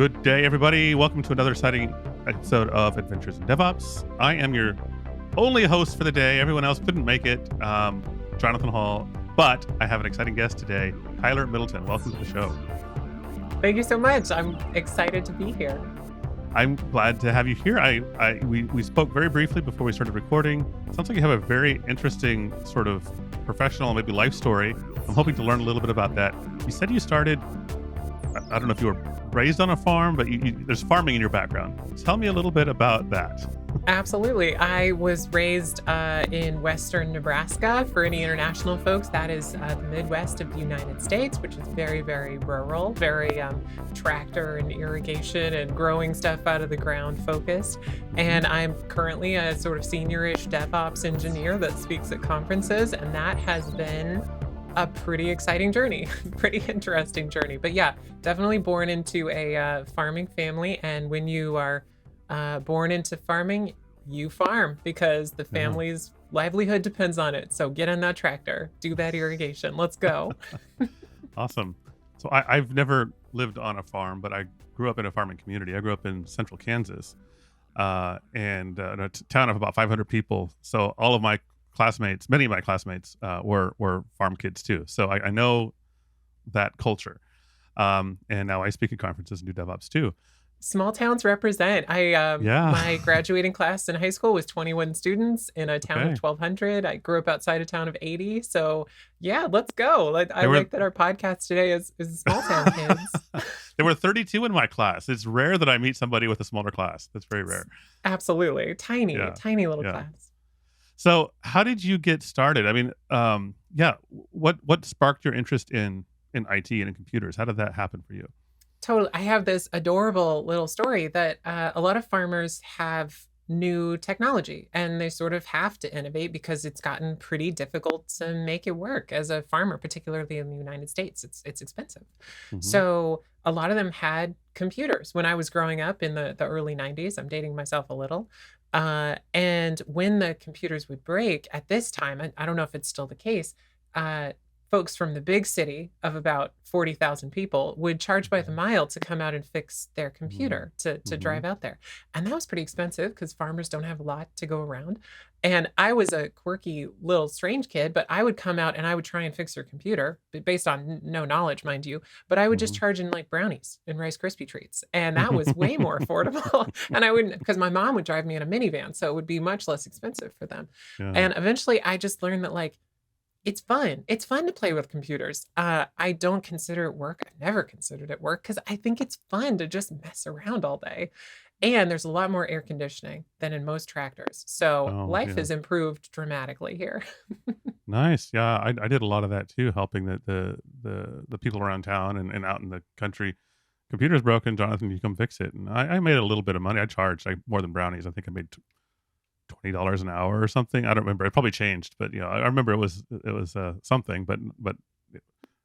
Good day, everybody. Welcome to another exciting episode of Adventures in DevOps. I am your only host for the day. Everyone else couldn't make it, Jonathan Hall, but I have an exciting guest today, Tyler Middleton. Welcome to the show. Thank you so much. I'm excited to be here. I'm glad to have you here. We spoke very briefly before we started recording. Sounds like you have a very interesting sort of professional, maybe life story. I'm hoping to learn a little bit about that. You said you started, I don't know if you were raised on a farm, but there's farming in your background. Tell me a little bit about that. Absolutely. I was raised in Western Nebraska. For any international folks, that is the Midwest of the United States, which is very, very rural, very tractor and irrigation and growing stuff out of the ground focused. And I'm currently a sort of senior-ish DevOps engineer that speaks at conferences, and that has been a pretty exciting journey, pretty interesting journey. But yeah, definitely born into a farming family. And when you are born into farming, you farm because the family's livelihood depends on it. So get on that tractor, do that irrigation. Let's go. Awesome. So I've never lived on a farm, but I grew up in a farming community. I grew up in central Kansas, and in a town of about 500 people. So all of my classmates, many of my classmates were farm kids too. So I know that culture. And now I speak at conferences and do DevOps too. Small towns represent. My graduating class in high school was 21 students in a town of 1,200. I grew up outside a town of 80. So yeah, let's go. I like that our podcast today is small town kids. There were 32 in my class. It's rare that I meet somebody with a smaller class. That's very rare. Absolutely. Tiny little class. So how did you get started? I mean, what sparked your interest in IT and in computers? How did that happen for you? Totally. I have this adorable little story that a lot of farmers have new technology and they sort of have to innovate because it's gotten pretty difficult to make it work as a farmer, particularly in the United States. It's expensive. Mm-hmm. So a lot of them had computers when I was growing up in the early 90s. I'm dating myself a little. And when the computers would break at this time, I don't know if it's still the case, folks from the big city of about 40,000 people would charge by the mile to come out and fix their computer to drive out there. And that was pretty expensive because farmers don't have a lot to go around. And I was a quirky little strange kid, but I would come out and I would try and fix their computer based on no knowledge, mind you. But I would just charge in like brownies and Rice Krispie treats. And that was way more affordable. And I wouldn't, because my mom would drive me in a minivan. So it would be much less expensive for them. Yeah. And eventually I just learned that it's fun. It's fun to play with computers. I don't consider it work. I've never considered it work because I think it's fun to just mess around all day. And there's a lot more air conditioning than in most tractors. So life has improved dramatically here. Nice. Yeah, I did a lot of that too, helping the people around town and out in the country. Computer's broken, Jonathan, you come fix it. And I made a little bit of money. I charged more than brownies. I think I made $20 an hour or something. I don't remember. It probably changed, but I remember it was something. But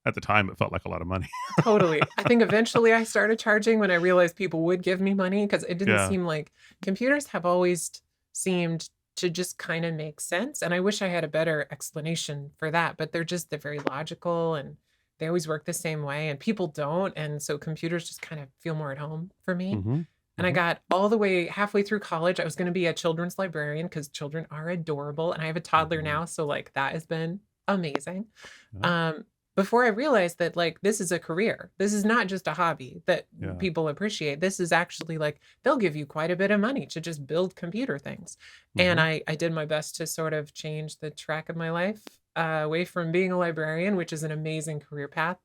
at the time, it felt like a lot of money. Totally. I think eventually I started charging when I realized people would give me money because it didn't seem like computers have always seemed to just kind of make sense. And I wish I had a better explanation for that, but they're very logical and they always work the same way and people don't. And so computers just kind of feel more at home for me. Mm-hmm. And I got all the way halfway through college. I was going to be a children's librarian because children are adorable. And I have a toddler now. So that has been amazing. Before I realized that this is a career. This is not just a hobby that people appreciate. This is actually they'll give you quite a bit of money to just build computer things. Mm-hmm. And I did my best to sort of change the track of my life away from being a librarian, which is an amazing career path,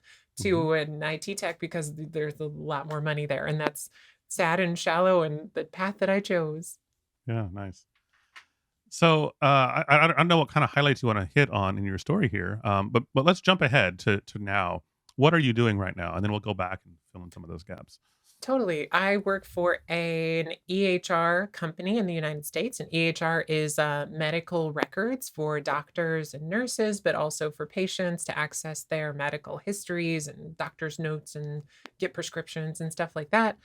to an IT tech because there's a lot more money there. And that's sad and shallow and the path that I chose. Yeah, nice. So I don't know what kind of highlights you want to hit on in your story here, but let's jump ahead to now. What are you doing right now? And then we'll go back and fill in some of those gaps. Totally. I work for an EHR company in the United States. And EHR is medical records for doctors and nurses, but also for patients to access their medical histories and doctor's notes and get prescriptions and stuff like that.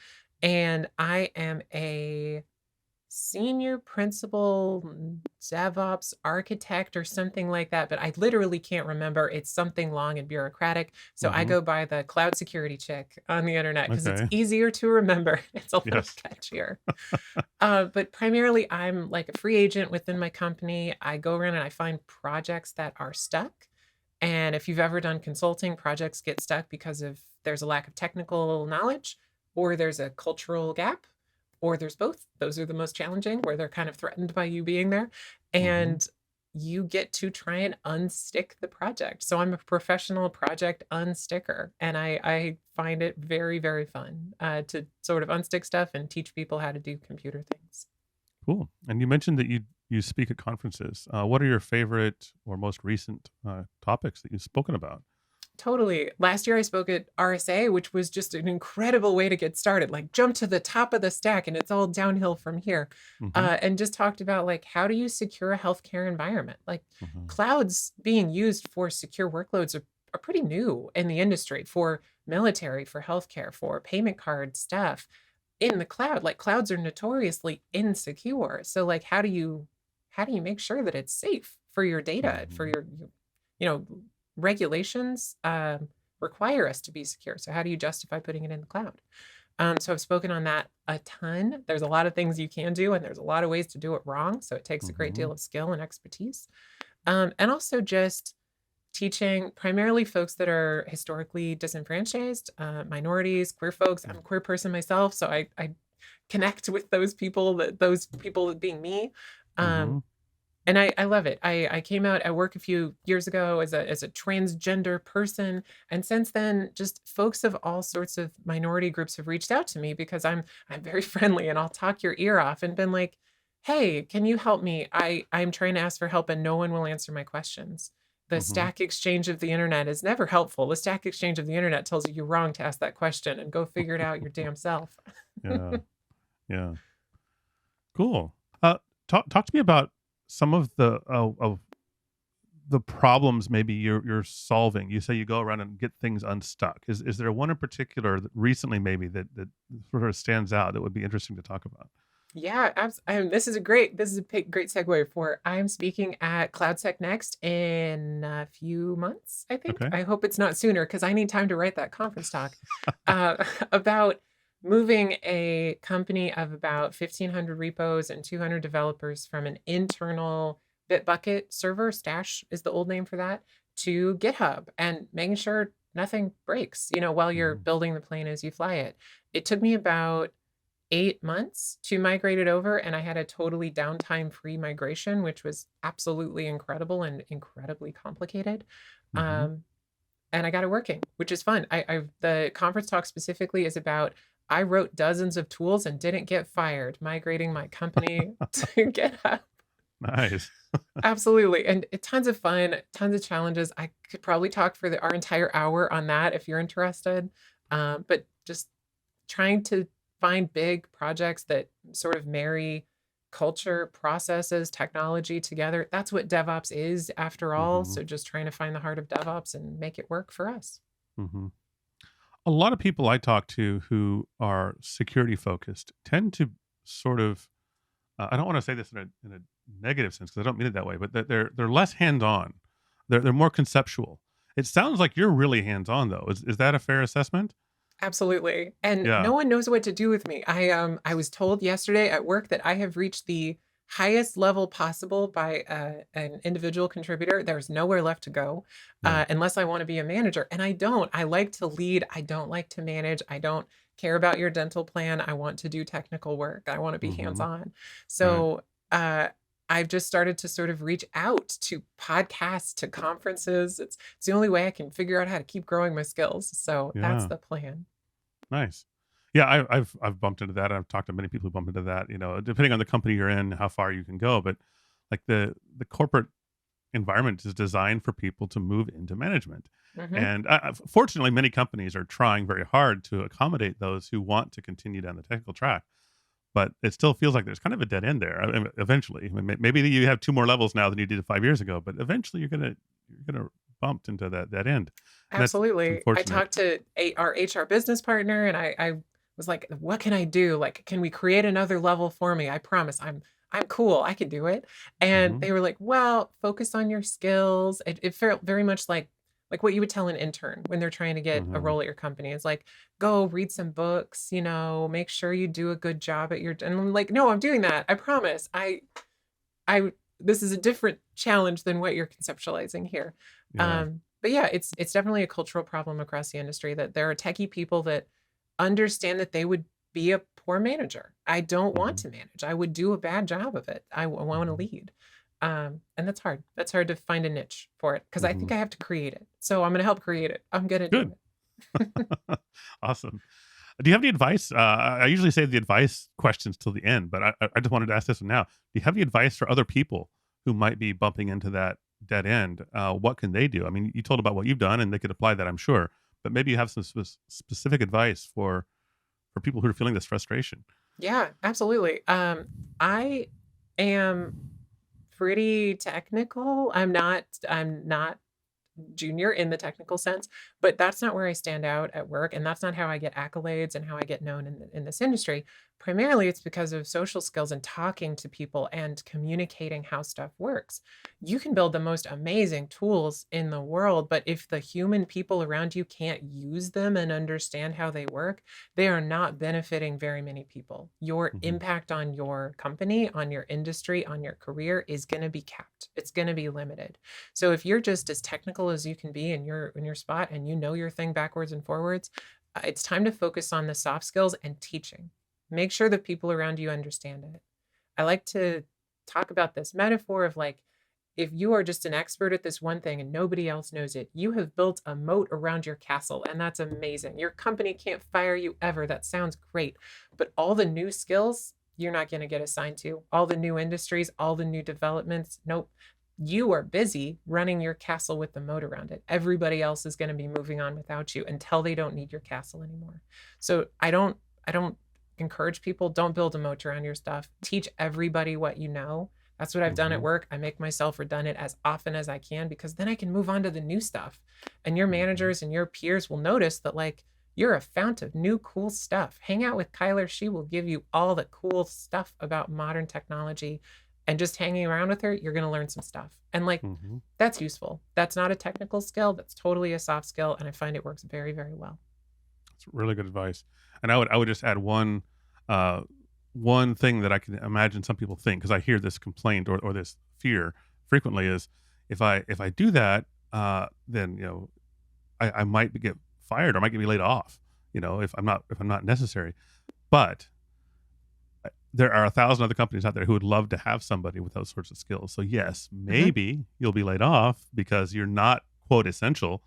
And I am a senior principal DevOps architect or something like that, but I literally can't remember. It's something long and bureaucratic. So I Mm-hmm. go by the cloud security chick on the internet because it's Okay. easier to remember. It's a little Yes. catchier. But primarily, I'm like a free agent within my company. I go around and I find projects that are stuck. And if you've ever done consulting, projects get stuck because of there's a lack of technical knowledge, or there's a cultural gap, or there's both. Those are the most challenging, where they're kind of threatened by you being there. Mm-hmm. And you get to try and unstick the project. So I'm a professional project unsticker, and I find it very, very fun to sort of unstick stuff and teach people how to do computer things. Cool. And you mentioned that you speak at conferences. What are your favorite or most recent topics that you've spoken about? Totally. Last year I spoke at RSA, which was just an incredible way to get started. Like jump to the top of the stack and it's all downhill from here. Mm-hmm. And just talked about like how do you secure a healthcare environment? Like Mm-hmm. clouds being used for secure workloads are pretty new in the industry for military, for healthcare, for payment card stuff in the cloud. Like clouds are notoriously insecure. So like how do you make sure that it's safe for your data, for Mm-hmm. your you know regulations require us to be secure. So how do you justify putting it in the cloud? So I've spoken on that a ton. There's a lot of things you can do, and there's a lot of ways to do it wrong. So it takes a great Mm-hmm. deal of skill and expertise. And also just teaching primarily folks that are historically disenfranchised, minorities, queer folks. I'm a queer person myself, so I connect with those people being me. Um, Mm-hmm. and I love it. I came out at work a few years ago as a transgender person, and since then, just folks of all sorts of minority groups have reached out to me because I'm very friendly and I'll talk your ear off and been like, "Hey, can you help me? I'm trying to ask for help and no one will answer my questions." The Mm-hmm. stack exchange of the internet is never helpful. The stack exchange of the internet tells you you're wrong to ask that question and go figure it out your damn self. Yeah. Yeah. Cool. Talk to me about some of the problems maybe you're solving. You say you go around and get things unstuck. Is there one in particular that recently maybe that sort of stands out that would be interesting to talk about? Yeah, this is a great segue for I'm speaking at CloudSec Next in a few months, I think. Okay. I hope it's not sooner because I need time to write that conference talk about moving a company of about 1,500 repos and 200 developers from an internal Bitbucket server, Stash is the old name for that, to GitHub and making sure nothing breaks, while you're Mhm. building the plane as you fly it. It took me about 8 months to migrate it over, and I had a totally downtime-free migration, which was absolutely incredible and incredibly complicated. Mhm. Um, and I got it working, which is fun. The conference talk specifically is about I wrote dozens of tools and didn't get fired migrating my company to GitHub. Nice. Absolutely, and tons of fun, tons of challenges. I could probably talk for our entire hour on that if you're interested. But just trying to find big projects that sort of marry culture, processes, technology together. That's what DevOps is after all. Mhm. So just trying to find the heart of DevOps and make it work for us. Mhm. A lot of people I talk to who are security focused tend to sort of I don't want to say this in a negative sense because I don't mean it that way, but that they're less hands on. They're more conceptual. It sounds like you're really hands on though. Is that a fair assessment? Absolutely. And Yeah. no one knows what to do with me. I was told yesterday at work that I have reached the highest level possible by an individual contributor. There's nowhere left to go Yeah. unless I want to be a manager. And I don't. I like to lead. I don't like to manage. I don't care about your dental plan. I want to do technical work. I want to be hands Mhm. on. Right. So I've just started to sort of reach out to podcasts, to conferences. It's the only way I can figure out how to keep growing my skills. So that's Yeah. the plan. Nice. Yeah, I've bumped into that. I've talked to many people who bump into that. Depending on the company you're in, how far you can go. But like the corporate environment is designed for people to move into management, Mhm. and fortunately, many companies are trying very hard to accommodate those who want to continue down the technical track. But it still feels like there's kind of a dead end there. Eventually, I mean, maybe you have two more levels now than you did 5 years ago, but eventually you're gonna bump into that end, and that's Absolutely. I unfortunate. talked to our HR business partner, and I was like, "What can I do? Like, can we create another level for me? I promise I'm cool. I can do it." And Mhm. they were like, "Well, focus on your skills." It felt very much like what you would tell an intern when they're trying to get a Mhm. role at your company. It's like, "Go read some books, make sure you do a good job at your," and I'm like, "No, I'm doing that. I promise. I this is a different challenge than what you're conceptualizing here." Yeah. But yeah, it's definitely a cultural problem across the industry that there are techie people that understand that they would be a poor manager. I don't want Mhm. to manage. I would do a bad job of it. I want to Mhm. lead. And that's hard. That's hard to find a niche for it because I think Mhm. I have to create it. So I'm going to help create it. I'm going to do Good. it. Awesome. Do you have any advice? I usually save the advice questions till the end, but I just wanted to ask this one now. Do you have any advice for other people who might be bumping into that dead end? What can they do? I mean, you told about what you've done, and they could apply that, I'm sure. But maybe you have some specific advice for people who are feeling this frustration. Yeah, absolutely. I am pretty technical. I'm not junior in the technical sense, but that's not where I stand out at work, and that's not how I get accolades and how I get known in this industry. Primarily, it's because of social skills and talking to people and communicating how stuff works. You can build the most amazing tools in the world, but if the human people around you can't use them and understand how they work, they are not benefiting very many people. Your Mhm. impact on your company, on your industry, on your career is going to be capped. It's going to be limited. So if you're just as technical as you can be in your spot and you know your thing backwards and forwards, it's time to focus on the soft skills and teaching. Make sure the people around you understand it. I like to talk about this metaphor of like, if you are just an expert at this one thing and nobody else knows it, you have built a moat around your castle, and that's amazing. Your company can't fire you ever. That sounds great. But all the new skills, you're not going to get assigned to. All the new industries, all the new developments, nope. You are busy running your castle with the moat around it. Everybody else is going to be moving on without you until they don't need your castle anymore. So I don't encourage people, don't build a moat around your stuff. Teach everybody what you know. That's what I've done at Mhm. work. I make myself redundant as often as I can because then I can move on to the new stuff. And your Mhm. managers and your peers will notice that, like, you're a fount of new cool stuff. Hang out with Kyler. She will give you all the cool stuff about modern technology. And just hanging around with her, you're going to learn some stuff. And like, Mhm. that's useful. That's not a technical skill. That's totally a soft skill. And I find it works very, very well. It's really good advice. And I would just add uh, one thing that I can imagine some people think, because I hear this complaint or this fear frequently is if I do that, then I might get fired or I might get me laid off. If I'm not necessary. But there are 1,000 other companies out there who would love to have somebody with those sorts of skills. So yes, Hmm. maybe you'll be laid off because you're not quote essential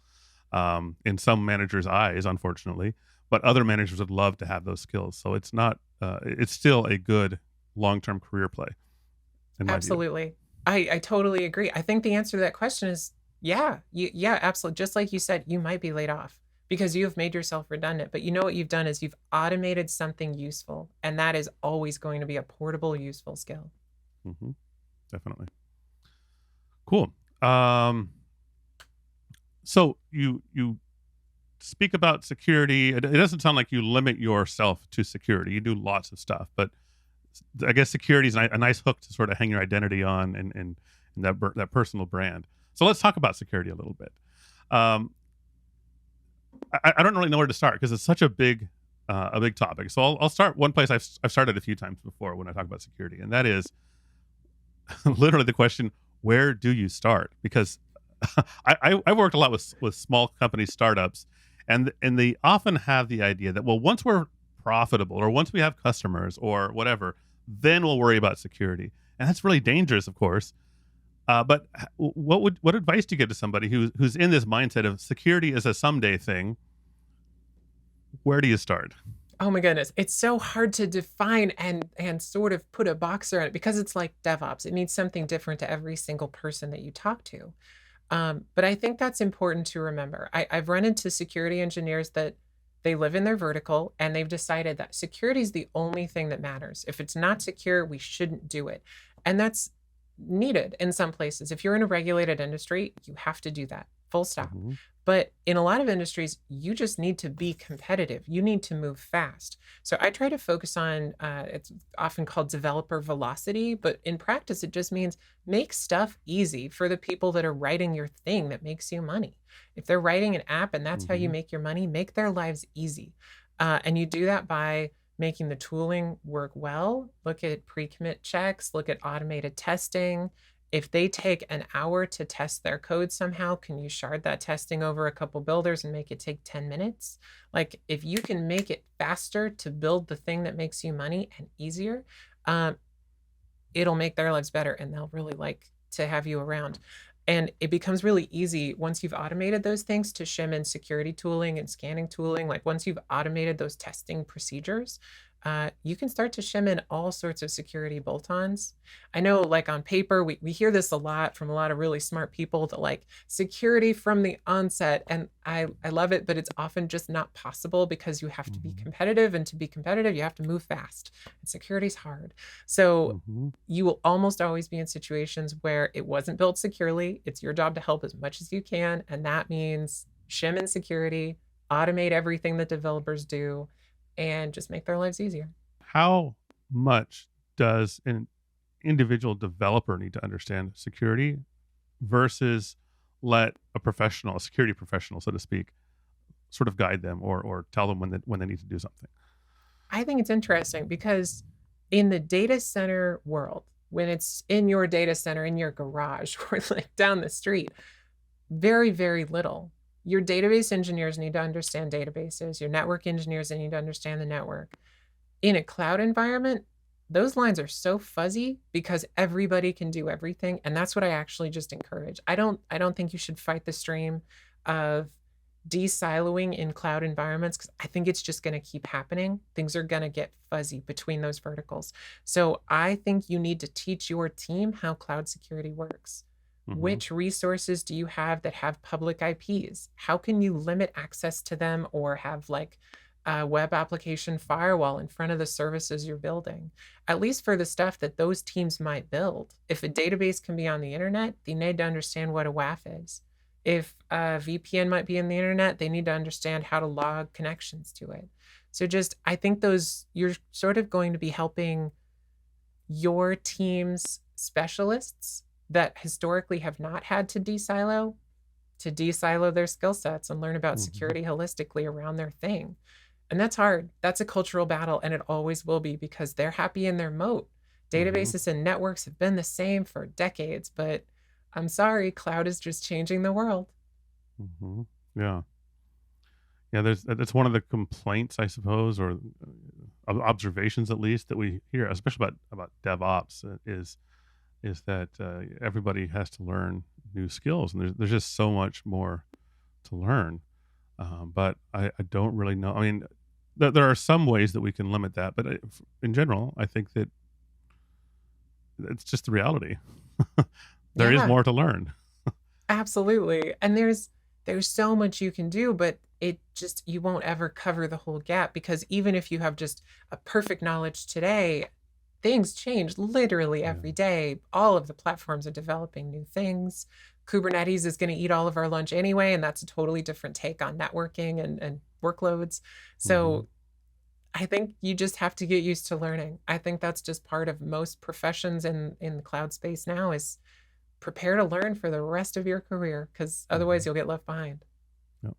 in some managers' eyes, unfortunately. But other managers would love to have those skills. So it's not. It's still a good long-term career play, in my view. Absolutely. I totally agree. I think the answer to that question is yeah. Yeah, absolutely. Just like you said, you might be laid off because you have made yourself redundant. But you know what you've done is you've automated something useful, and that is always going to be a portable, useful skill. Hmm. Definitely. Cool. Um, so you speak about security. It doesn't sound like you limit yourself to security. You do lots of stuff, but I guess security is a nice hook to sort of hang your identity on and that personal brand. So let's talk about security a little bit. Um, I don't really know where to start because it's such a big topic. So I'll start one place I've started a few times before when I talk about security, and that is literally the question: where do you start? Because I worked a lot with small companies, startups, and they often have the idea that, well, once we're profitable or once we have customers or whatever, then we'll worry about security, and that's really dangerous, of course. But what advice do you give to somebody who's in this mindset of security is a someday thing? Where do you start? Oh my goodness. It's so hard to define and sort of put a box around it because it's like DevOps. It means something different to every single person that you talk to. But I think that's important to remember. I've run into security engineers that they live in their vertical and they've decided that security is the only thing that matters. If it's not secure, we shouldn't do it. And that's needed in some places. If you're in a regulated industry, you have to do that, full stop. Hmm. But in a lot of industries, you just need to be competitive. You need to move fast. So I try to focus on it's often called developer velocity, but in practice, it just means make stuff easy for the people that are writing your thing that makes you money. If they're writing an app and that's how you Hmm. make your money, make their lives easy. And you do that by making the tooling work well. Look at pre commit checks, look at automated testing. If they take an hour to test their code somehow, can you shard that testing over a couple builders and make it take 10 minutes? Like, if you can make it faster to build the thing that makes you money and easier, um, it'll make their lives better and they'll really like to have you around. And it becomes really easy once you've automated those things to shim in security tooling and scanning tooling. Like once you've automated those testing procedures, you can start to shim in all sorts of security bolt-ons. I know, like on paper, we hear this a lot from a lot of really smart people that like security from the onset, and I love it, but it's often just not possible because you have to be Hmm. competitive, and to be competitive, you have to move fast. And security's hard. So Hmm. you will almost always be in situations where it wasn't built securely. It's your job to help as much as you can. And that means shim in security, automate everything that developers do, and just make their lives easier. How much does an individual developer need to understand security versus let a professional, a security professional, so to speak, sort of guide them or tell them when they need to do something? I think it's interesting because in the data center world, when it's in your data center, in your garage, or like down the street, very, very little. Your database engineers need to understand databases. Your network engineers, they need to understand the network. In a cloud environment, those lines are so fuzzy because everybody can do everything, and that's what I actually just encourage. I don't think you should fight the stream of de-siloing in cloud environments because I think it's just going to keep happening. Things are going to get fuzzy between those verticals. So I think you need to teach your team how cloud security works. Hmm. Which resources do you have that have public IPs? How can you limit access to them or have like a web application firewall in front of the services you're building? At least for the stuff that those teams might build. If a database can be on the internet, they need to understand what a WAF is. If a VPN might be in the internet, they need to understand how to log connections to it. So just, I think those, you're sort of going to be helping your team's specialists that historically have not had to de-silo their skill sets and learn about Hmm. security holistically around their thing. And that's hard. That's a cultural battle, and it always will be because they're happy in their moat. Hmm. Databases and networks have been the same for decades, but I'm sorry, cloud is just changing the world. Hmm. Yeah. Yeah, that's one of the complaints, I suppose, or observations at least that we hear, especially about DevOps, is that everybody has to learn new skills, and there's just so much more to learn. But I don't really know. I mean, there are some ways that we can limit that, but in general, I think that it's just the reality. There is Yeah. more to learn. Absolutely. And there's so much you can do, but it just you won't ever cover the whole gap because even if you have just a perfect knowledge today, things change literally Yeah. every day. All of the platforms are developing new things. Kubernetes is going to eat all of our lunch anyway, and that's a totally different take on networking and workloads. Hmm. So I think you just have to get used to learning. I think that's just part of most professions in the cloud space now is prepare to learn for the rest of your career because Hmm. otherwise you'll get left behind. Yep.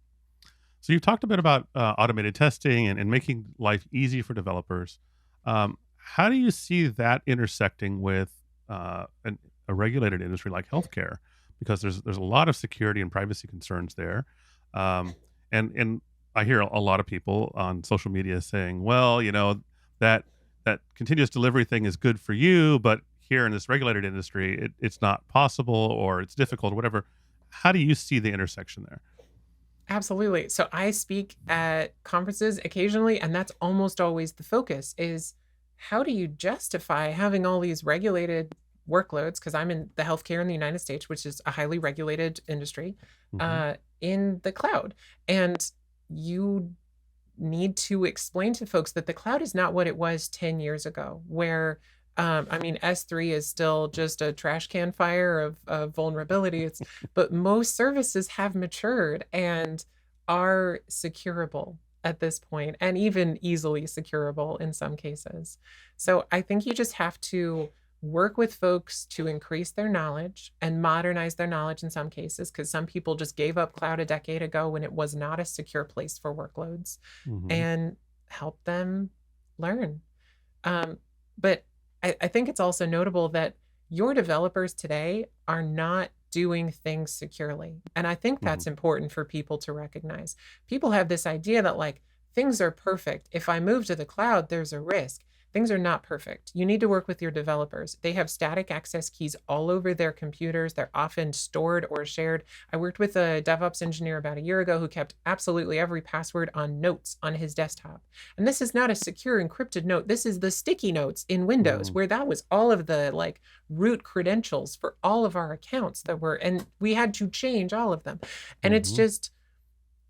So you've talked a bit about automated testing and making life easy for developers. How do you see that intersecting with a regulated industry like healthcare? Because there's a lot of security and privacy concerns there, um, and I hear a lot of people on social media saying, "Well, that that continuous delivery thing is good for you, but here in this regulated industry, it's not possible or it's difficult or whatever." How do you see the intersection there? Absolutely. So I speak at conferences occasionally, and that's almost always the focus is how do you justify having all these regulated workloads? Because I'm in the healthcare in the United States, which is a highly regulated industry, Hmm. in the cloud. And you need to explain to folks that the cloud is not what it was 10 years ago, where I mean, S3 is still just a trash can fire of vulnerability. But most services have matured and are securable at this point, and even easily securable in some cases. So I think you just have to work with folks to increase their knowledge and modernize their knowledge in some cases, because some people just gave up cloud a decade ago when it was not a secure place for workloads, Hmm. and help them learn. But I think it's also notable that your developers today are not doing things securely. And I think Hmm. that's important for people to recognize. People have this idea that, like, things are perfect. If I move to the cloud, there's a risk. Things are not perfect. You need to work with your developers. They have static access keys all over their computers. They're often stored or shared. I worked with a DevOps engineer about a year ago who kept absolutely every password on notes on his desktop. And this is not a secure encrypted note. This is the sticky notes in Windows, Hmm. where that was all of the, like, root credentials for all of our accounts that were, and we had to change all of them. And it's Hmm. just,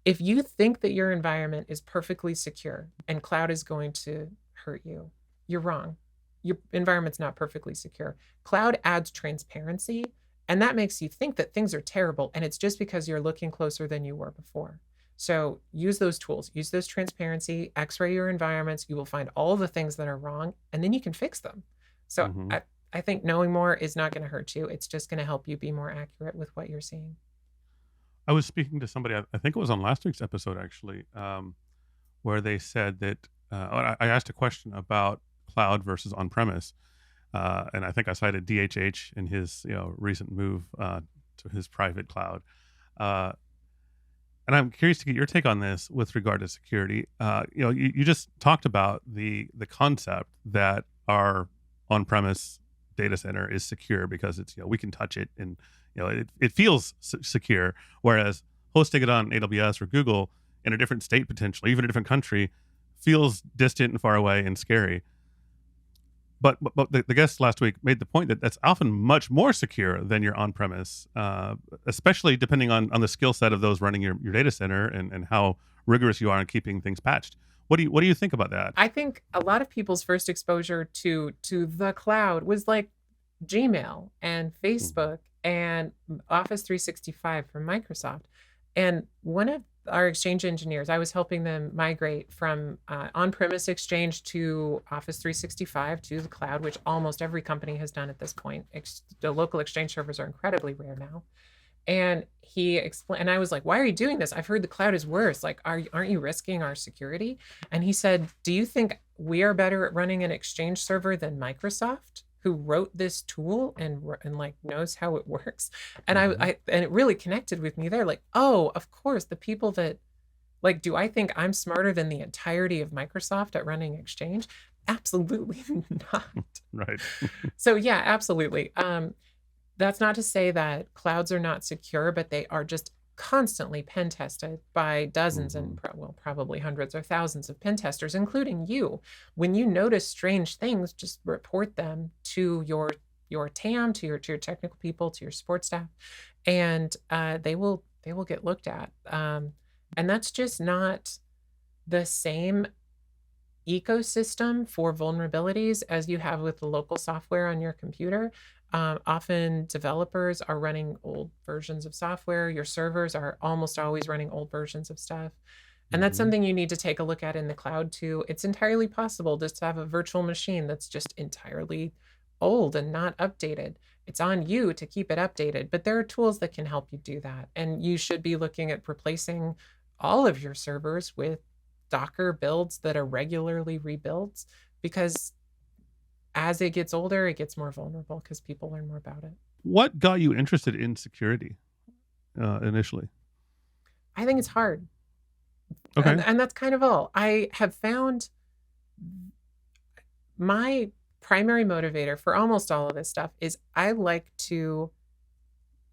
if you think that your environment is perfectly secure and cloud is going to hurt you, you're wrong. Your environment's not perfectly secure. Cloud adds transparency, and that makes you think that things are terrible, and it's just because you're looking closer than you were before. So use those tools, use those transparency, x-ray your environments. You will find all the things that are wrong, and then you can fix them. So Hmm. I think knowing more is not going to hurt you. It's just going to help you be more accurate with what you're seeing. I was speaking to somebody, I think it was on last week's episode actually, where they said that I asked a question about cloud versus on premise, and I think I cited DHH in his recent move to his private cloud. Uh, and I'm curious to get your take on this with regard to security. You just talked about the concept that our on-premise data center is secure because it's we can touch it and it feels secure, whereas hosting it on AWS or Google in a different state, potentially even a different country, feels distant and far away and scary. But the guest last week made the point that that's often much more secure than your on premise, especially depending on the skill set of those running your data center and how rigorous you are in keeping things patched. What do you think about that? I think a lot of people's first exposure to the cloud was like Gmail and Mhm. Facebook and Office 365 from Microsoft. And one of our Exchange engineers, I was helping them migrate from on-premise Exchange to Office 365 to the cloud, which almost every company has done at this point. The local Exchange servers are incredibly rare now. And he explained, and I was like, "Why are you doing this? I've heard the cloud is worse. Like, aren't you risking our security?" And he said, "Do you think we are better at running an Exchange server than Microsoft, who wrote this tool and like knows how it works?" And Mhm. and it really connected with me there. Like, oh, of course, the people that, like, do I think I'm smarter than the entirety of Microsoft at running Exchange? Absolutely not. Right. So yeah, absolutely. That's not to say that clouds are not secure, but they are just constantly pen tested by dozens and Mhm. well, probably hundreds or thousands of pen testers, including you. When you notice strange things, just report them to your TAM, to your technical people, to your support staff, and they will get looked at. And that's just not the same ecosystem for vulnerabilities as you have with the local software on your computer. Often developers are running old versions of software. Your servers are almost always running old versions of stuff. And that's Mhm. something you need to take a look at in the cloud too. It's entirely possible just to have a virtual machine that's just entirely old and not updated. It's on you to keep it updated, but there are tools that can help you do that. And you should be looking at replacing all of your servers with Docker builds that are regularly rebuilt, because as it gets older, it gets more vulnerable because people learn more about it. What got you interested in security initially? I think it's hard. And Okay. and that's kind of all. I have found my primary motivator for almost all of this stuff is I like to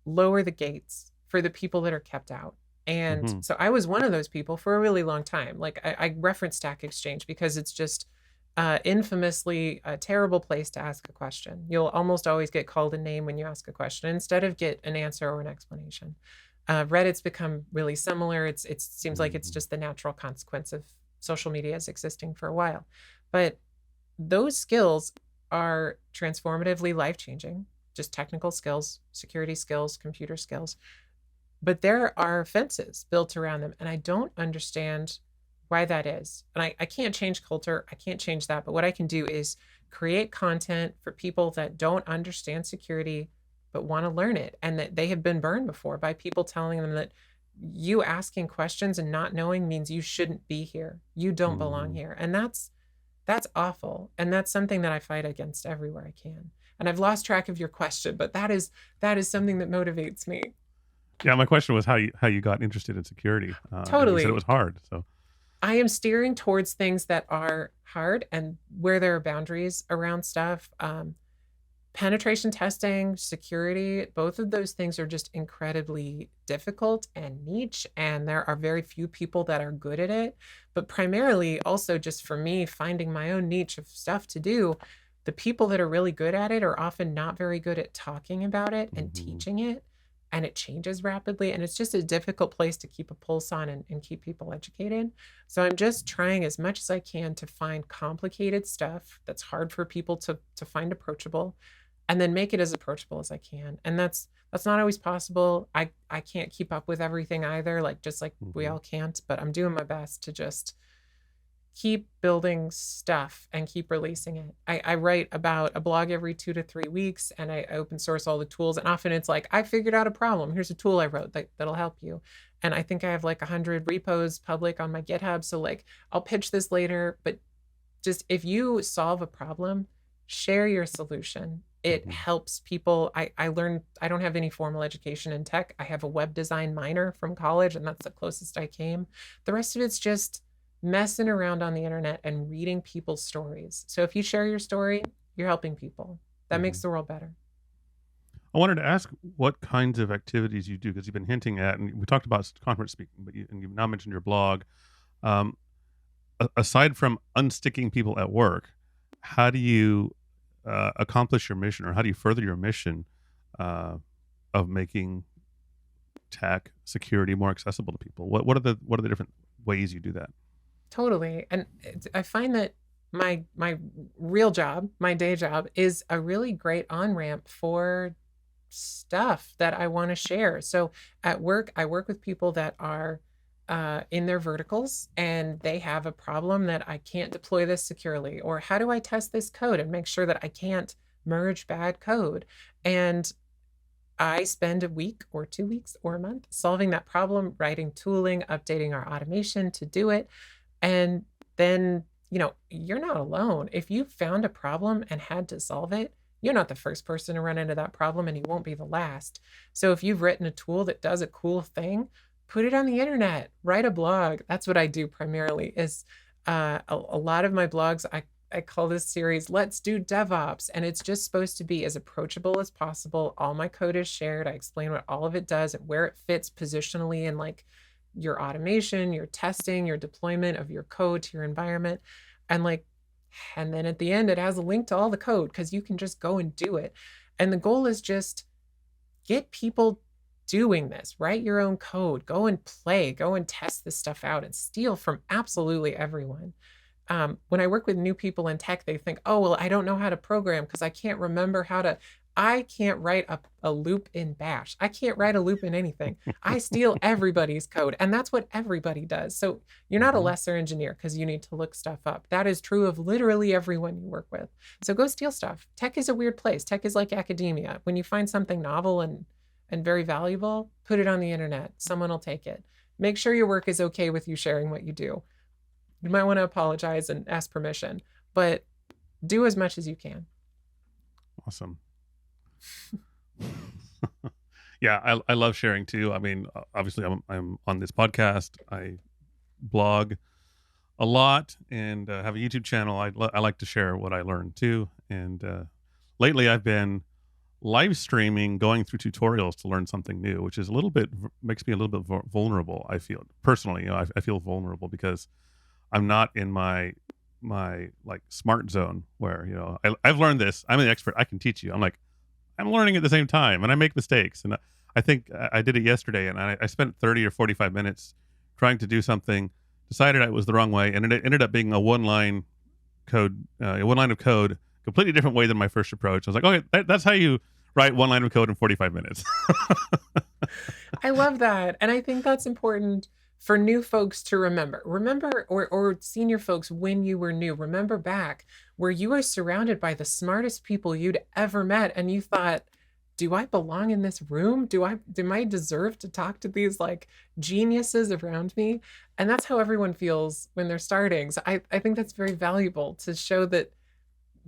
lower the gates for the people that are kept out. And Hmm. so I was one of those people for a really long time. Like, I reference Stack Exchange because it's just infamously a terrible place to ask a question. You'll almost always get called a name when you ask a question instead of get an answer or an explanation. Reddit's become really similar. It seems like it's Hmm. just the natural consequence of social media is existing for a while. But those skills are transformatively life-changing, just technical skills, security skills, computer skills. But there are fences built around them, and I don't understand why that is. And I can't change culture. I can't change that. But what I can do is create content for people that don't understand security but want to learn it, and that they have been burned before by people telling them that you asking questions and not knowing means you shouldn't be here. You don't belong Mhm. here. And that's awful. And that's something that I fight against everywhere I can. And I've lost track of your question, but that is something that motivates me. Yeah, my question was how you got interested in security, and you said it Totally. was hard. So, I am steering towards things that are hard and where there are boundaries around stuff. Penetration testing, security, both of those things are just incredibly difficult and niche, and there are very few people that are good at it. But primarily, also just for me, finding my own niche of stuff to do, the people that are really good at it are often not very good at talking about it and mhm, teaching it. And it changes rapidly. And it's just a difficult place to keep a pulse on and keep people educated. So I'm just trying as much as I can to find complicated stuff that's hard for people to find approachable, and then make it as approachable as I can. And that's not always possible. I can't keep up with everything either, like just like we mhm, all can't, but I'm doing my best to just keep building stuff and keep releasing it. I write about a blog every 2 to 3 weeks, and I open source all the tools. And often it's like, I figured out a problem. Here's a tool I wrote that'll help you. And I think I have like 100 repos public on my GitHub. So like I'll pitch this later, but just if you solve a problem, share your solution. It mhm, helps people. I learned, I don't have any formal education in tech. I have a web design minor from college, and that's the closest I came. The rest of it's just messing around on the internet and reading people's stories. So if you share your story, you're helping people. That makes mhm. the world better. I wanted to ask what kinds of activities you do because you've been hinting at, and we talked about conference speaking, but you've now mentioned your blog. Um, aside from unsticking people at work, how do you accomplish your mission, or how do you further your mission uh, of making tech security more accessible to people? What are the different ways you do that? Totally. And I find that my real job, my day job, is a really great on-ramp for stuff that I want to share. So at work, I work with people that are in their verticals, and they have a problem that I can't deploy this securely, or how do I test this code and make sure that I can't merge bad code? And I spend a week or 2 weeks or a month solving that problem, writing tooling, updating our automation to do it. And then, you're not alone. If you found a problem and had to solve it, you're not the first person to run into that problem, and you won't be the last. So if you've written a tool that does a cool thing, put it on the internet, write a blog. That's what I do primarily is a lot of my blogs, I call this series Let's Do DevOps, and it's just supposed to be as approachable as possible. All my code is shared. I explain what all of it does and where it fits positionally in like your automation, your testing, your deployment of your code to your environment. And like, and then at the end, it has a link to all the code because you can just go and do it. And the goal is just get people doing this, write your own code, go and play, go and test this stuff out and steal from absolutely everyone. When I work with new people in tech, they think, oh, well, I don't know how to program because I can't remember how to. I can't write a loop in Bash. I can't write a loop in anything. I steal everybody's code, and that's what everybody does. So you're not a Hmm. lesser engineer because you need to look stuff up. That is true of literally everyone you work with. So go steal stuff. Tech is a weird place. Tech is like academia. When you find something novel and very valuable, put it on the internet. Someone will take it. Make sure your work is okay with you sharing what you do. You might want to apologize and ask permission, but do as much as you can. Awesome. Yeah, I love sharing too. I mean, obviously, I'm on this podcast. I blog a lot and have a YouTube channel. I like to share what I learn too. And lately, I've been live streaming, going through tutorials to learn something new, which is a little bit makes me a little bit vulnerable. I feel personally, I feel vulnerable because I'm not in my like smart zone where I've learned this. I'm an expert. I can teach you. I'm learning at the same time, and I make mistakes. And I think I did it yesterday, and I spent 30 or 45 minutes trying to do something. Decided it was the wrong way, and it ended up being a one line of code completely different way than my first approach. I was like, okay, that's how you write one line of code in 45 minutes. I love that, and I think that's important for new folks to remember. Remember, or senior folks, when you were new, remember back where you were surrounded by the smartest people you'd ever met, and you thought, "Do I belong in this room? Do I deserve to talk to these, like, geniuses around me?" And that's how everyone feels when they're starting. So I think that's very valuable to show that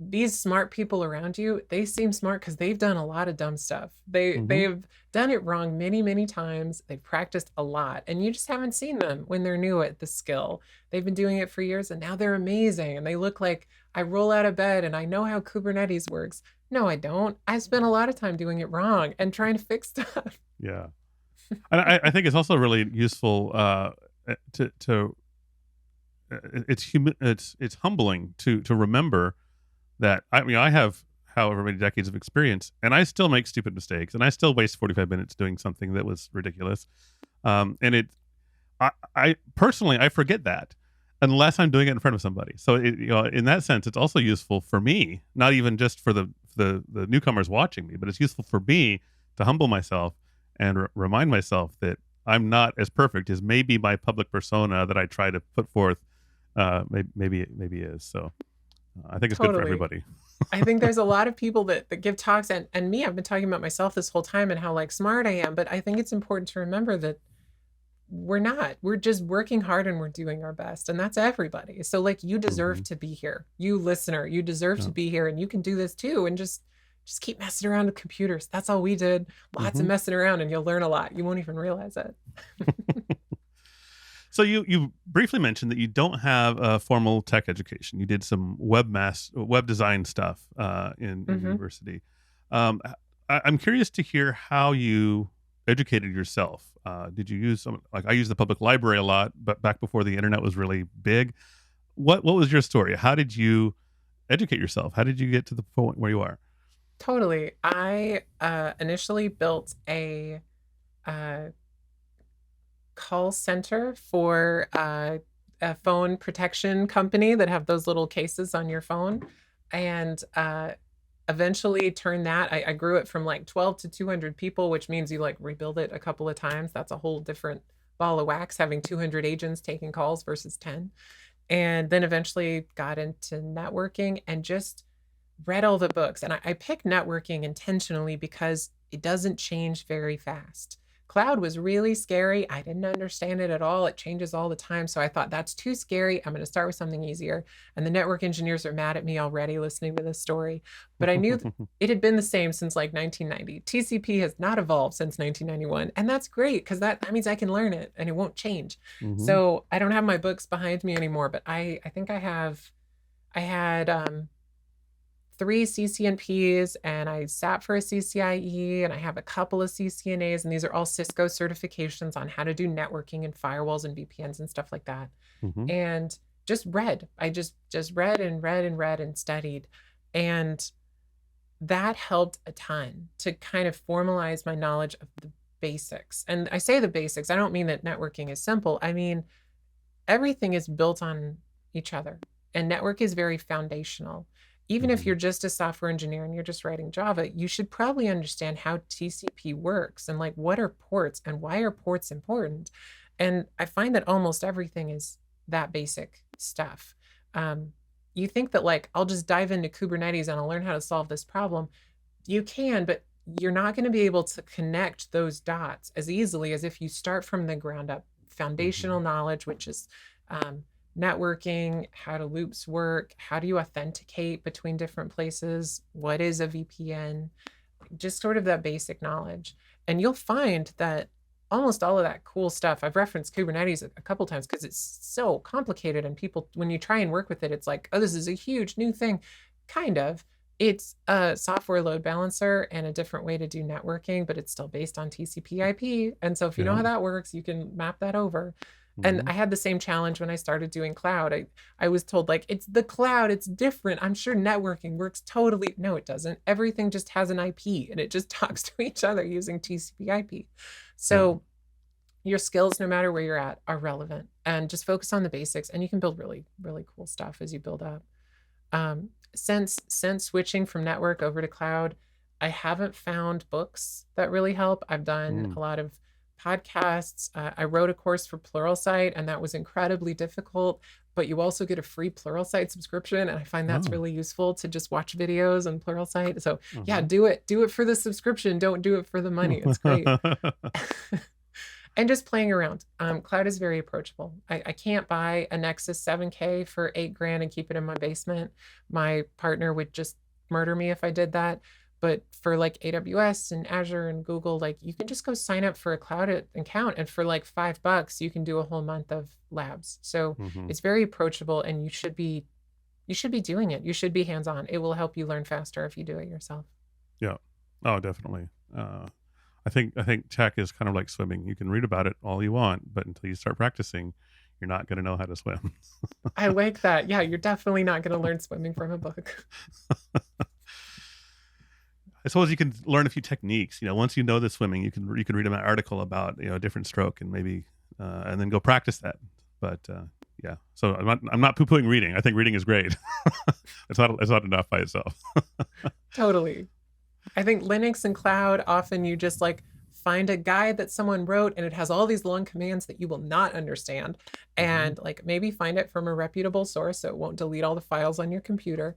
these smart people around you, they seem smart because they've done a lot of dumb stuff. Hmm. They've done it wrong many, many times. They've practiced a lot, and you just haven't seen them when they're new at the skill. They've been doing it for years, and now they're amazing, and they look like, "I roll out of bed and I know how Kubernetes works." No, I don't. I spent a lot of time doing it wrong and trying to fix stuff. Yeah, and I think it's also really useful to it's humbling to remember that I mean I have however many decades of experience, and I still make stupid mistakes, and I still waste 45 minutes doing something that was ridiculous. And I personally I forget that unless I'm doing it in front of somebody. So in that sense, it's also useful for me, not even just for the newcomers watching me, but it's useful for me to humble myself and remind myself that I'm not as perfect as maybe my public persona that I try to put forth. Maybe is. So I think it's good for Totally. everybody. I think there's a lot of people that give talks, and me, I've been talking about myself this whole time and how, like, smart I am, but I think it's important to remember that we're not. We're just working hard and we're doing our best, and that's everybody. So, like, you deserve Hmm. to be here. You listener, you deserve Yeah. to be here, and you can do this too, and just keep messing around with computers. That's all we did. Lots of Hmm. messing around, and you'll learn a lot. You won't even realize it. So you briefly mentioned that you don't have a formal tech education. You did some web design stuff in Mhm. university. I'm curious to hear how you educated yourself. Did you use some like I use the public library a lot, but back before the internet was really big. What was your story? How did you educate yourself? How did you get to the point where you are? Totally. I initially built uh, call center for a phone protection company that have those little cases on your phone, and eventually turned that. I grew it from like 12 to 200 people, which means you like rebuild it a couple of times. That's a whole different ball of wax, having 200 agents taking calls versus 10. And then eventually got into networking and just read all the books. And I picked networking intentionally because it doesn't change very fast. Cloud was really scary. I didn't understand it at all. It changes all the time. So I thought that's too scary. I'm going to start with something easier. And the network engineers are mad at me already listening to this story. But I knew it had been the same since like 1990. TCP has not evolved since 1991. And that's great because that means I can learn it and it won't change. Hmm. So I don't have my books behind me anymore, but I think I had 3 CCNPs, and I sat for a CCIE, and I have a couple of CCNAs, and these are all Cisco certifications on how to do networking and firewalls and VPNs and stuff like that. Hmm. And just read. I just read and read and read and studied. And that helped a ton to kind of formalize my knowledge of the basics. And I say the basics, I don't mean that networking is simple. I mean, everything is built on each other, and network is very foundational. Even if Hmm. you're just a software engineer and you're just writing Java, you should probably understand how TCP works and like what are ports and why are ports important. And I find that almost everything is that basic stuff. Um, you think that like I'll just dive into Kubernetes and I'll learn how to solve this problem. You can, but you're not going to be able to connect those dots as easily as if you start from the ground up. Foundational Hmm. knowledge, which is um, networking, how do loops work, how do you authenticate between different places, what is a VPN, just sort of that basic knowledge. And you'll find that almost all of that cool stuff, I've referenced Kubernetes a couple times because it's so complicated, and people, when you try and work with it, it's like, oh, this is a huge new thing. Kind of. It's a software load balancer and a different way to do networking, but it's still based on TCP IP. And so if you know Yeah. how that works, you can map that over. And Hmm. I had the same challenge when I started doing cloud. I was told, like, it's the cloud, it's different. I'm sure networking works totally. No, it doesn't. Everything just has an IP and it just talks to each other using TCP IP. Yeah. So your skills, no matter where you're at, are relevant, and just focus on the basics and you can build really, really cool stuff as you build up. Since switching from network over to cloud, I haven't found books that really help. I've done Mm. a lot of podcasts. I wrote a course for Pluralsight, and that was incredibly difficult. But you also get a free Pluralsight subscription, and I find that's Oh. really useful to just watch videos on Pluralsight. So yeah, Uh-huh. do it. Do it for the subscription. Don't do it for the money. It's great. And just playing around. Cloud is very approachable. I can't buy a Nexus 7K for 8 grand and keep it in my basement. My partner would just murder me if I did that. But for like AWS and Azure and Google, like you can just go sign up for a cloud account, and for like $5, you can do a whole month of labs. So Hmm. it's very approachable, and you should be doing it. You should be hands-on. It will help you learn faster if you do it yourself. Yeah. Oh, definitely. I think tech is kind of like swimming. You can read about it all you want, but until you start practicing, you're not going to know how to swim. I like that. Yeah, you're definitely not going to learn swimming from a book. I suppose you can learn a few techniques. Once you know the swimming, you can read an article about a different stroke and maybe and then go practice that. But yeah, so I'm not poo pooing reading. I think reading is great. It's not enough by itself. Totally. I think Linux and cloud, often you just like find a guide that someone wrote and it has all these long commands that you will not understand. Hmm. And like maybe find it from a reputable source so it won't delete all the files on your computer.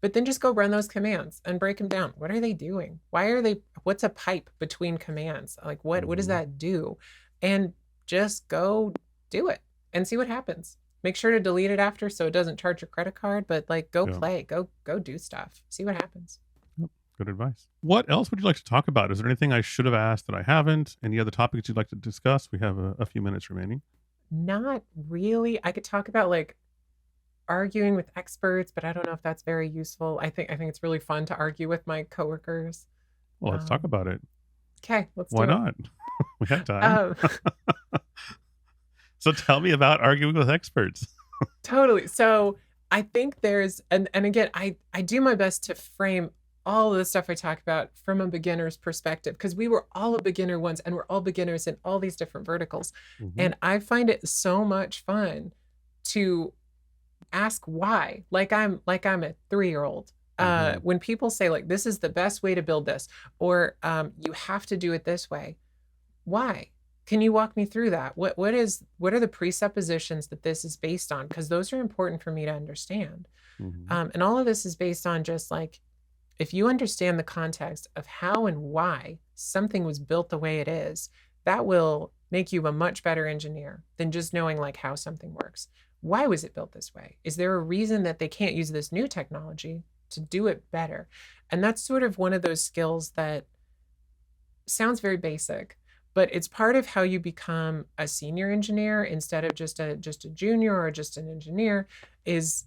But then just go run those commands and break them down. What are they doing? What's a pipe between commands? Like what does Hmm. that do? And just go do it and see what happens. Make sure to delete it after so it doesn't charge your credit card, but like go Yeah. play, go do stuff. See what happens. Yep. Good advice. What else would you like to talk about? Is there anything I should have asked that I haven't? Any other topics you'd like to discuss? We have a few minutes remaining. Not really. I could talk about like arguing with experts, but I don't know if that's very useful. I think it's really fun to argue with my coworkers. Well, let's talk Um, about it. okay, let's Why do it. not? We have time. Um, So tell me about arguing with experts. totally. So I think there's and again, I do my best to frame all of the stuff I talk about from a beginner's perspective because we were all a beginner once and we're all beginners in all these different verticals. Hmm. And I find it so much fun to ask why. Like I'm a 3-year-old. Hmm. When people say like this is the best way to build this, or you have to do it this way, why? Can you walk me through that? What are the presuppositions that this is based on? Because those are important for me to understand. Hmm. And all of this is based on just like if you understand the context of how and why something was built the way it is, that will make you a much better engineer than just knowing like how something works. Why was it built this way? Is there a reason that they can't use this new technology to do it better? And that's sort of one of those skills that sounds very basic, but it's part of how you become a senior engineer instead of just a junior or just an engineer. Is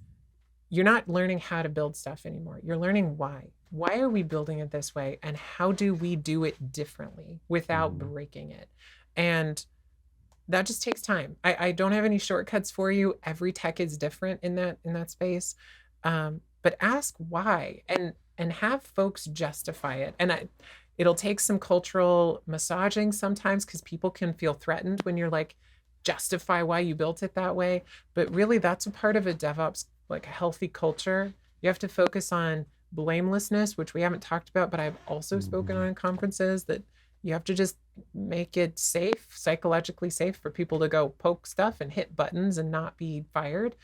you're not learning how to build stuff anymore. You're learning why. Why are we building it this way? And how do we do it differently without Hmm. breaking it? And that just takes time. I don't have any shortcuts for you. Every tech is different in that space. But ask why and have folks justify it. It'll take some cultural massaging sometimes because people can feel threatened when you're like, justify why you built it that way. But really, that's a part of a DevOps, like a healthy culture. You have to focus on blamelessness, which we haven't talked about, but I've also spoken Hmm. on in conferences that you have to just make it safe, psychologically safe for people to go poke stuff and hit buttons and not be fired.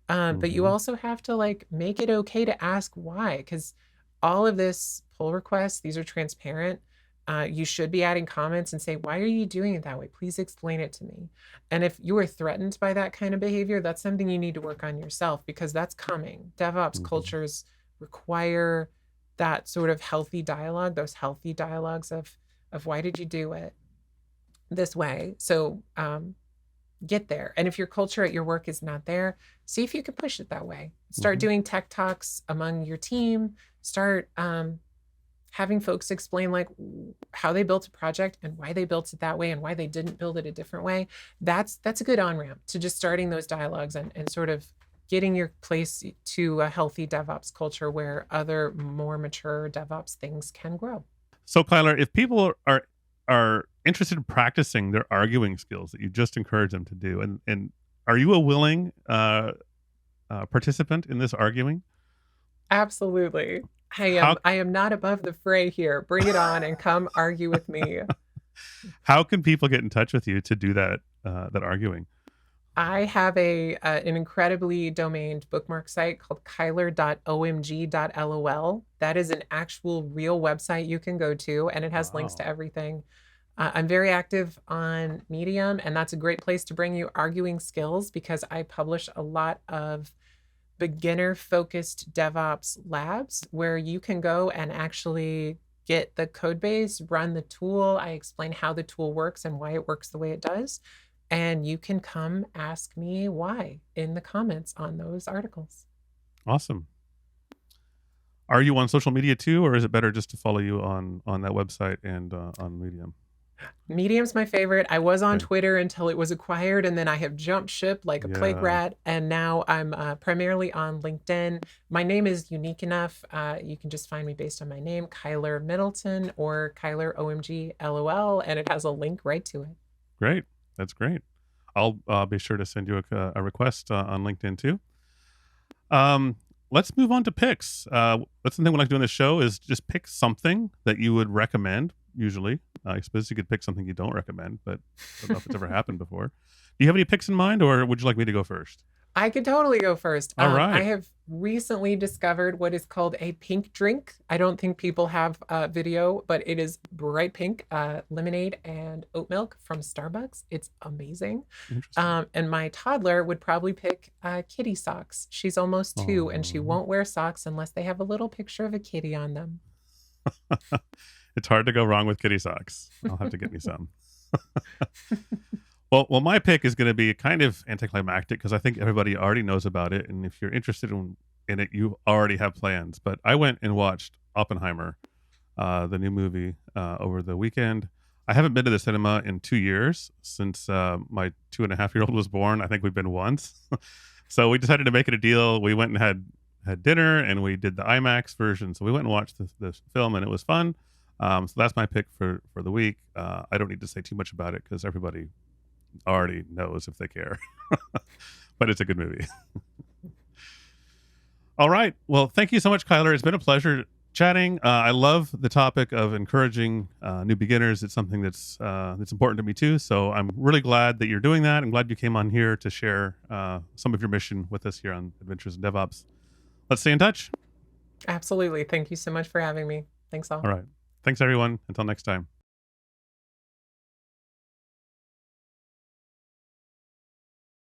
But you Hmm. also have to like make it okay to ask why, because all of this pull requests, these are transparent. You should be adding comments and say, why are you doing it that way? Please explain it to me. And if you are threatened by that kind of behavior, that's something you need to work on yourself because that's coming. DevOps Hmm. cultures require that sort of healthy dialogue, those healthy dialogues of why did you do it this way? So get there. And if your culture at your work is not there, see if you can push it that way. Start Hmm. doing tech talks among your team. Start having folks explain like how they built a project and why they built it that way and why they didn't build it a different way. That's a good on ramp to just starting those dialogues and sort of getting your place to a healthy DevOps culture where other more mature DevOps things can grow. So, Kyler, if people are interested in practicing their arguing skills that you just encourage them to do, and are you a willing participant in this arguing? Absolutely. How I am not above the fray here. Bring it on and come argue with me. how can people get in touch with you to do that arguing? I have an incredibly domained bookmark site called kyler.omg.lol. That is an actual real website you can go to, and it has links Wow. to everything. I'm very active on Medium, and that's a great place to bring you arguing skills because I publish a lot of beginner focused DevOps labs where you can go and actually get the code base, run the tool. I explain how the tool works and why it works the way it does. And you can come ask me why in the comments on those articles. Awesome. Are you on social media too, or is it better just to follow you on that website and on Medium? Medium's my favorite. I was on Okay. Twitter until it was acquired, and then I have jumped ship like a plague Yeah. rat, and now I'm primarily on LinkedIn. My name is unique enough. You can just find me based on my name, Kyler Middleton or Kyler OMG LOL, and it has a link right to it. Great. That's great. I'll be sure to send you a request on LinkedIn too. Um, let's move on to picks. That's something we like to do on the show is just pick something that you would recommend. Usually, I suppose you could pick something you don't recommend, but I don't know if it's ever happened before. Do you have any picks in mind, or would you like me to go first? I could totally go first. All I right. have recently discovered what is called a pink drink. I don't think people have video, but it is bright pink, lemonade and oat milk from Starbucks. It's amazing. Interesting. And my toddler would probably pick kitty socks. She's almost 2 and she Oh, won't wear socks unless they have a little picture of a kitty on them. it's hard to go wrong with kitty socks. I'll have to get me some. Well, my pick is going to be kind of anticlimactic because I think everybody already knows about it, and if you're interested in it, you already have plans. But I went and watched Oppenheimer, the new movie, over the weekend. I haven't been to the cinema in 2 years since my 2.5-year-old was born. I think we've been once, so we decided to make it a deal. We went and had dinner, and we did the IMAX version. So we went and watched this film, and it was fun. So that's my pick for the week. I don't need to say too much about it because everybody already knows if they care. But it's a good movie. All right. Well, thank you so much, Kyler. It's been a pleasure chatting. I love the topic of encouraging new beginners. It's something that's important to me too. So I'm really glad that you're doing that. I'm glad you came on here to share some of your mission with us here on Adventures in DevOps. Let's stay in touch. Absolutely. Thank you so much for having me. Thanks all. All right. Thanks, everyone. Until next time.